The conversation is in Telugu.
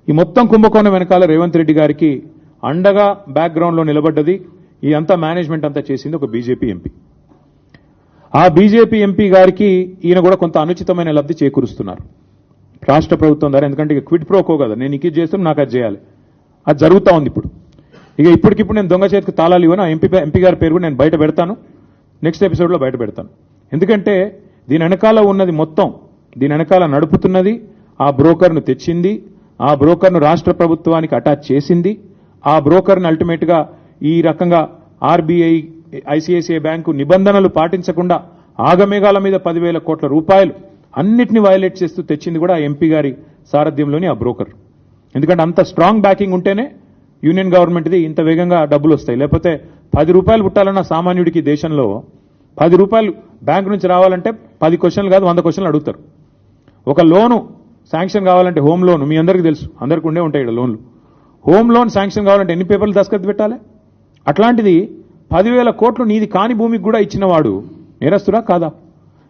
ఈ మొత్తం కుంభకోణం వెనకాల రేవంత్ రెడ్డి గారికి అండగా బ్యాక్గ్రౌండ్లో నిలబడ్డది ఈ అంతా మేనేజ్మెంట్ అంతా చేసింది ఒక బీజేపీ ఎంపీ. ఆ బీజేపీ ఎంపీ గారికి ఈయన కూడా కొంత అనుచితమైన లబ్ధి చేకూరుస్తున్నారు రాష్ట్ర ప్రభుత్వం ద్వారా. ఎందుకంటే ఇక క్విడ్ ప్రోకో కదా, నేను ఇది చేస్తాను నాకు అది చేయాలి, అది జరుగుతూ ఉంది ఇప్పుడు. ఇక ఇప్పటికిప్పుడు నేను దొంగ చేతికి తాళాలు ఇవ్వను. ఆ ఎంపీ గారి పేరు కూడా నేను బయట పెడతాను, నెక్స్ట్ ఎపిసోడ్లో బయట పెడతాను. ఎందుకంటే దీని వెనకాల ఉన్నది మొత్తం, దీని వెనకాల నడుపుతున్నది ఆ బ్రోకర్ను తెచ్చింది, ఆ బ్రోకర్ను రాష్ట్ర ప్రభుత్వానికి అటాచ్ చేసింది, ఆ బ్రోకర్ను అల్టిమేట్గా ఈ రకంగా ఆర్బీఐ ఐసిఐసిఐ బ్యాంకు నిబంధనలు పాటించకుండా ఆగమేఘాల మీద 10,000 కోట్ల రూపాయలు అన్నిటిని వైలేట్ చేస్తూ తెచ్చింది కూడా ఆ ఎంపీ గారి సారథ్యంలోని ఆ బ్రోకర్. ఎందుకంటే అంత స్ట్రాంగ్ బ్యాకింగ్ ఉంటేనే యూనియన్ గవర్నమెంట్ది ఇంత వేగంగా డబ్బులు వస్తాయి. లేకపోతే 10 రూపాయలు పుట్టాలన్న సామాన్యుడికి దేశంలో 10 రూపాయలు బ్యాంకు నుంచి రావాలంటే 10 క్వశ్చన్లు కాదు 100 క్వశ్చన్లు అడుగుతారు. ఒక లోను శాంక్షన్ కావాలంటే హోమ్ లోన్ మీ అందరికీ తెలుసు, అందరికీ ఉండే ఉంటాయి ఇక్కడ లోన్లు. హోమ్ లోన్ శాంక్షన్ కావాలంటే ఎన్ని పేపర్లు దస్తఖత్ పెట్టాలి? అట్లాంటిది 10,000 కోట్లు నీది కాని భూమికి కూడా ఇచ్చినవాడు నేరస్తుడా కాదా?